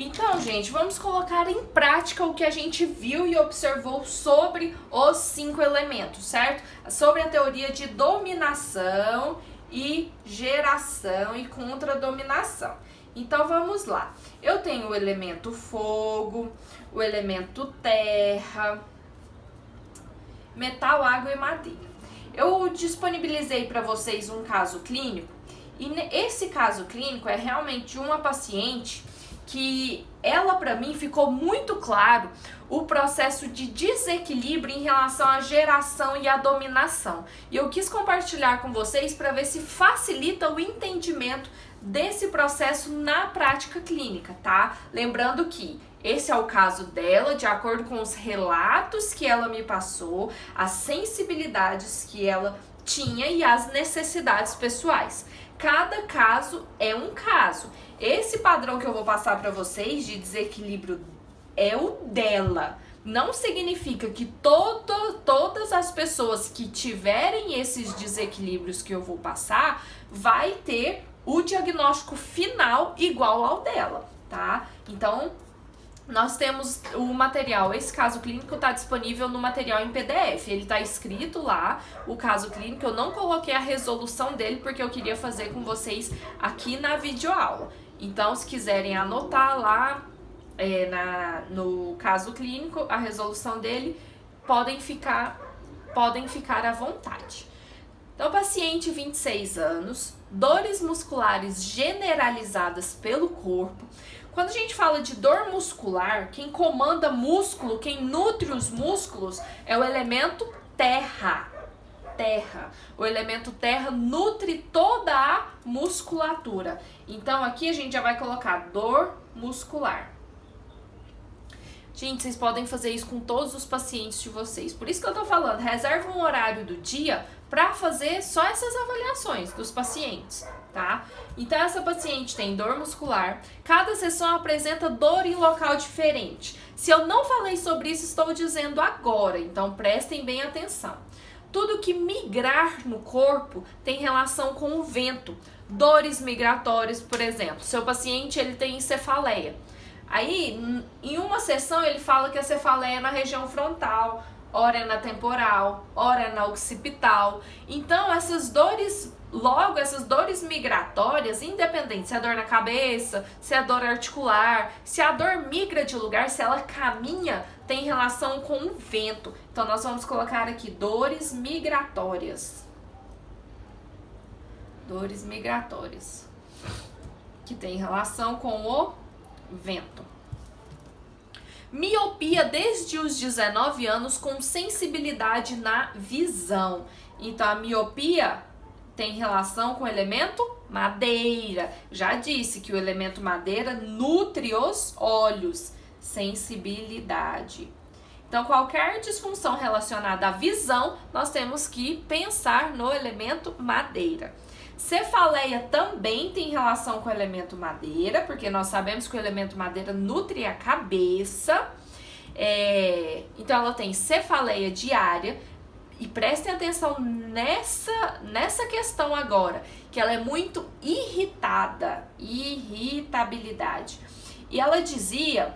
Então, gente, vamos colocar em prática o que a gente viu e observou sobre os 5 elementos, certo? Sobre a teoria de dominação e geração e contra-dominação. Então, vamos lá. Eu tenho o elemento fogo, o elemento terra, metal, água e madeira. Eu disponibilizei para vocês um caso clínico e esse caso clínico é realmente uma paciente que ela, para mim, ficou muito claro o processo de desequilíbrio em relação à geração e à dominação. E eu quis compartilhar com vocês para ver se facilita o entendimento desse processo na prática clínica, tá? Lembrando que esse é o caso dela, de acordo com os relatos que ela me passou, as sensibilidades que ela tinha e as necessidades pessoais. Cada caso é um caso. Esse padrão que eu vou passar para vocês de desequilíbrio é o dela. Não significa que todas as pessoas que tiverem esses desequilíbrios que eu vou passar vai ter o diagnóstico final igual ao dela, tá? Então, nós temos o material, esse caso clínico está disponível no material em PDF, ele está escrito lá, o caso clínico, eu não coloquei a resolução dele porque eu queria fazer com vocês aqui na videoaula. Então, se quiserem anotar lá no caso clínico, a resolução dele, podem ficar à vontade. Então, paciente 26 anos, dores musculares generalizadas pelo corpo. Quando a gente fala de dor muscular, quem comanda músculo, quem nutre os músculos é o elemento terra. O elemento terra nutre toda a musculatura. Então aqui a gente já vai colocar dor muscular. Gente, vocês podem fazer isso com todos os pacientes de vocês. Por isso que eu tô falando, reserva um horário do dia para fazer só essas avaliações dos pacientes, tá? Então essa paciente tem dor muscular, cada sessão apresenta dor em local diferente. Se eu não falei sobre isso, estou dizendo agora, então prestem bem atenção. Tudo que migrar no corpo tem relação com o vento. Dores migratórias, por exemplo, seu paciente ele tem cefaleia. Aí, em uma sessão, ele fala que a cefaleia é na região frontal, ora é na temporal, ora é na occipital. Então, essas dores migratórias, independente se é dor na cabeça, se é dor articular, se a dor migra de lugar, se ela caminha, tem relação com o vento. Então, nós vamos colocar aqui dores migratórias. Dores migratórias, que tem relação com o vento. Miopia desde os 19 anos com sensibilidade na visão. Então, a miopia tem relação com o elemento madeira. Já disse que o elemento madeira nutre os olhos. Sensibilidade. Então, qualquer disfunção relacionada à visão, nós temos que pensar no elemento madeira. Cefaleia também tem relação com o elemento madeira, porque nós sabemos que o elemento madeira nutre a cabeça. Então, ela tem cefaleia diária. E prestem atenção nessa questão agora, que ela é muito irritada, irritabilidade. E ela dizia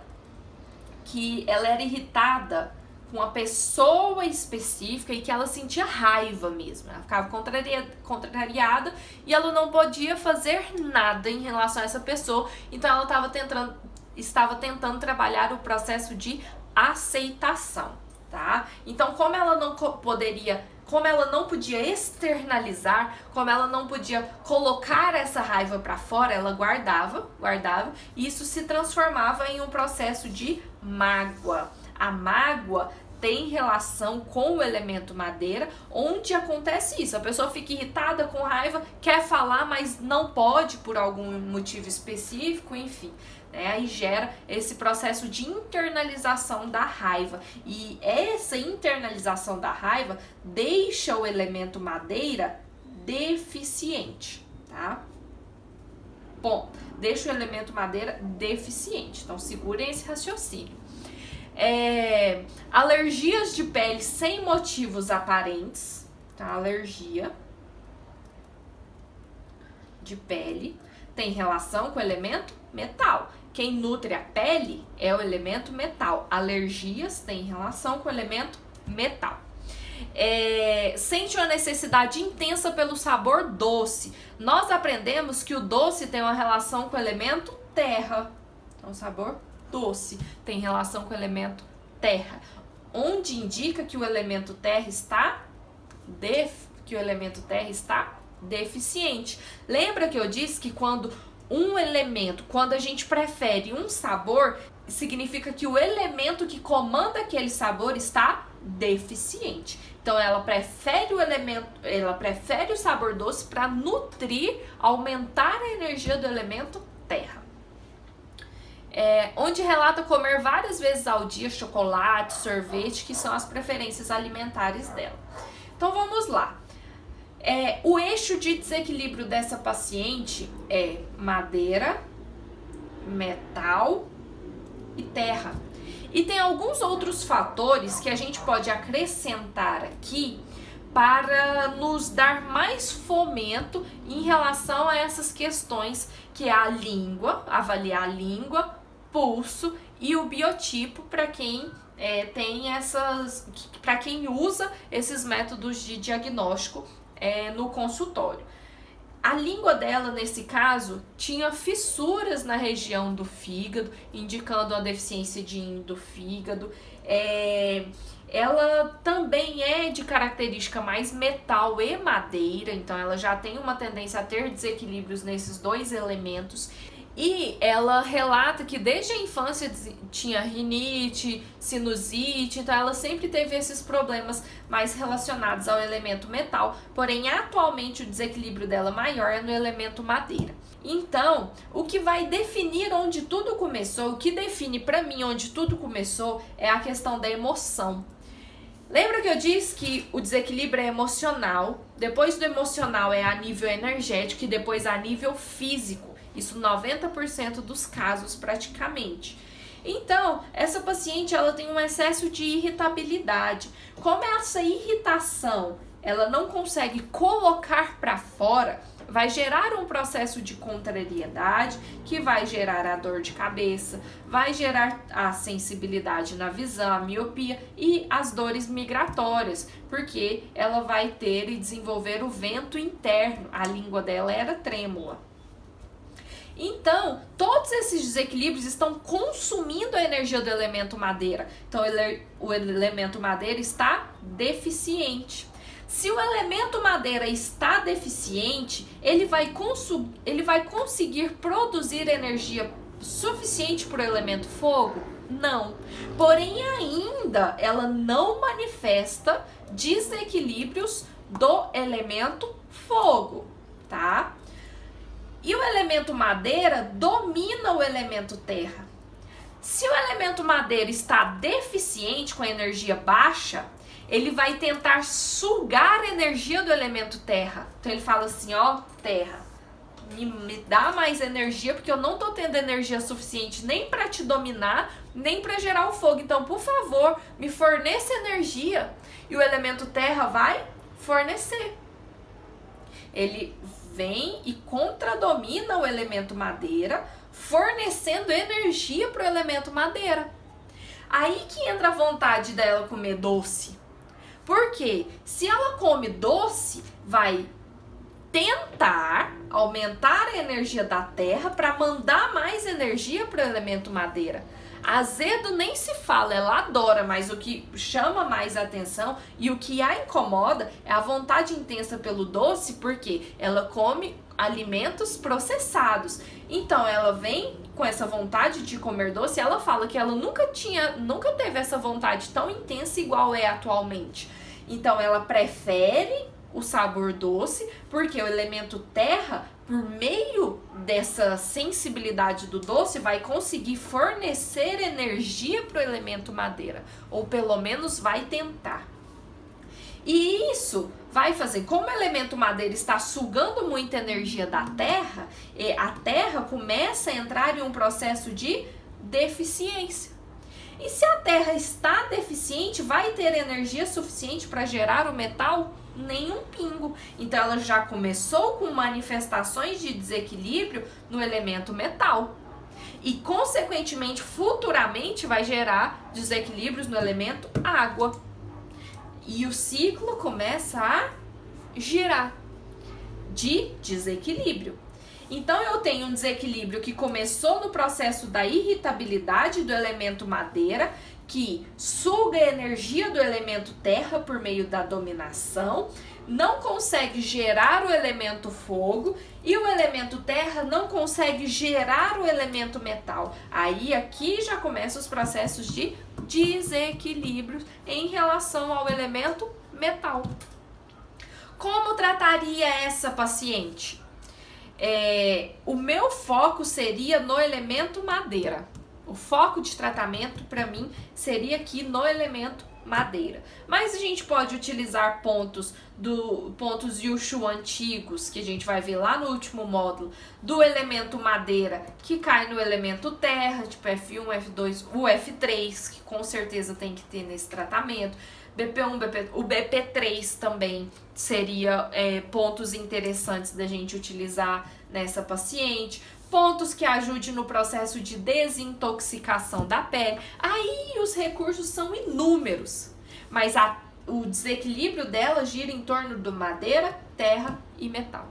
que ela era irritada com uma pessoa específica e que ela sentia raiva mesmo. Ela ficava contrariada e ela não podia fazer nada em relação a essa pessoa. Então ela estava tentando trabalhar o processo de aceitação, tá? Então como ela não podia externalizar, como ela não podia colocar essa raiva para fora, ela guardava, e isso se transformava em um processo de mágoa. A mágoa tem relação com o elemento madeira, onde acontece isso. A pessoa fica irritada, com raiva, quer falar, mas não pode por algum motivo específico, enfim. Aí gera esse processo de internalização da raiva. E essa internalização da raiva deixa o elemento madeira deficiente, tá? Bom, deixa o elemento madeira deficiente. Então, segurem esse raciocínio. Alergias de pele sem motivos aparentes, tá? Alergia de pele. tem relação com o elemento metal. Quem nutre a pele é o elemento metal. Alergias têm relação com o elemento metal. Sente uma necessidade intensa pelo sabor doce. Nós aprendemos que o doce tem uma relação com o elemento terra. Então, o sabor doce tem relação com o elemento terra, onde indica que o elemento terra está deficiente. Lembra que eu disse que quando a gente prefere um sabor, significa que o elemento que comanda aquele sabor está deficiente. Então ela prefere o sabor doce para nutrir, aumentar a energia do elemento terra. Onde relata comer várias vezes ao dia chocolate, sorvete, que são as preferências alimentares dela. Então vamos lá. O eixo de desequilíbrio dessa paciente é madeira, metal e terra. E tem alguns outros fatores que a gente pode acrescentar aqui para nos dar mais fomento em relação a essas questões, que é a língua, avaliar a língua, pulso e o biotipo para quem para quem usa esses métodos de diagnóstico no consultório. A língua dela, nesse caso, tinha fissuras na região do fígado, indicando a deficiência de índio do fígado. Ela também é de característica mais metal e madeira, então ela já tem uma tendência a ter desequilíbrios nesses dois elementos. E ela relata que desde a infância tinha rinite, sinusite, então ela sempre teve esses problemas mais relacionados ao elemento metal, porém atualmente o desequilíbrio dela maior é no elemento madeira. Então, o que vai definir onde tudo começou, o que define para mim onde tudo começou é a questão da emoção. Lembra que eu disse que o desequilíbrio é emocional, depois do emocional é a nível energético e depois a nível físico. Isso 90% dos casos praticamente. Então, essa paciente ela tem um excesso de irritabilidade. Como essa irritação ela não consegue colocar para fora, vai gerar um processo de contrariedade que vai gerar a dor de cabeça, vai gerar a sensibilidade na visão, a miopia e as dores migratórias, porque ela vai ter e desenvolver o vento interno. A língua dela era trêmula. Então, todos esses desequilíbrios estão consumindo a energia do elemento madeira. Então, o elemento madeira está deficiente. Se o elemento madeira está deficiente, ele vai conseguir produzir energia suficiente para o elemento fogo? Não. Porém, ainda ela não manifesta desequilíbrios do elemento fogo, tá? E o elemento madeira domina o elemento terra. Se o elemento madeira está deficiente, com a energia baixa, ele vai tentar sugar a energia do elemento terra. Então ele fala assim, ó, terra, me dá mais energia, porque eu não estou tendo energia suficiente nem para te dominar, nem para gerar o fogo. Então, por favor, me forneça energia. E o elemento terra vai fornecer. Ele vem e contradomina o elemento madeira, fornecendo energia para o elemento madeira. Aí que entra a vontade dela comer doce. Porque se ela come doce, vai tentar aumentar a energia da terra para mandar mais energia para o elemento madeira. Azedo nem se fala, ela adora, mas o que chama mais atenção e o que a incomoda é a vontade intensa pelo doce, porque ela come alimentos processados. Então ela vem com essa vontade de comer doce, ela fala que ela nunca teve essa vontade tão intensa igual é atualmente. Então ela prefere o sabor doce, porque o elemento terra, por meio dessa sensibilidade do doce, vai conseguir fornecer energia para o elemento madeira, ou pelo menos vai tentar. E isso vai fazer, como o elemento madeira está sugando muita energia da terra, a terra começa a entrar em um processo de deficiência. E se a terra está deficiente, vai ter energia suficiente para gerar o metal? Nem um pingo. Então ela já começou com manifestações de desequilíbrio no elemento metal. E, consequentemente, futuramente vai gerar desequilíbrios no elemento água. E o ciclo começa a girar de desequilíbrio. Então eu tenho um desequilíbrio que começou no processo da irritabilidade do elemento madeira, que suga a energia do elemento terra por meio da dominação, não consegue gerar o elemento fogo e o elemento terra não consegue gerar o elemento metal. Aí aqui já começam os processos de desequilíbrio em relação ao elemento metal. Como trataria essa paciente? O meu foco seria no elemento madeira. O foco de tratamento para mim seria aqui no elemento madeira. Mas a gente pode utilizar pontos Yushu antigos, que a gente vai ver lá no último módulo, do elemento madeira, que cai no elemento terra, tipo F1, F2, o F3, que com certeza tem que ter nesse tratamento. BP1, o BP3 também seria pontos interessantes da gente utilizar nessa paciente. Pontos que ajudem no processo de desintoxicação da pele. Aí os recursos são inúmeros, mas o desequilíbrio dela gira em torno do madeira, terra e metal.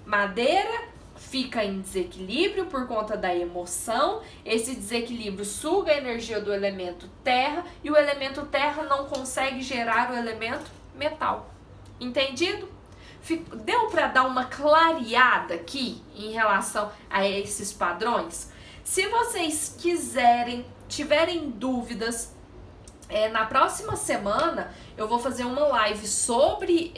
Madeira fica em desequilíbrio por conta da emoção, esse desequilíbrio suga a energia do elemento terra e o elemento terra não consegue gerar o elemento metal. Entendido? Deu para dar uma clareada aqui em relação a esses padrões? Se vocês tiverem dúvidas, na próxima semana eu vou fazer uma live sobre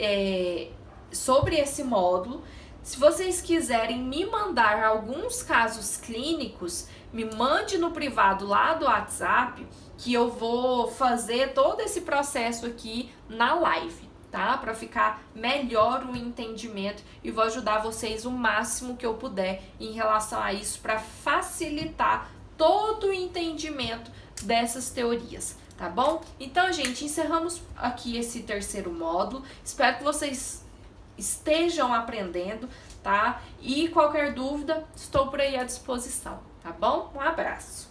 esse módulo. Se vocês quiserem me mandar alguns casos clínicos, me mande no privado lá do WhatsApp, que eu vou fazer todo esse processo aqui na live, tá? Para ficar melhor o entendimento e vou ajudar vocês o máximo que eu puder em relação a isso para facilitar todo o entendimento dessas teorias, tá bom? Então, gente, encerramos aqui esse terceiro módulo. Espero que vocês estejam aprendendo, tá? E qualquer dúvida, estou por aí à disposição, tá bom? Um abraço!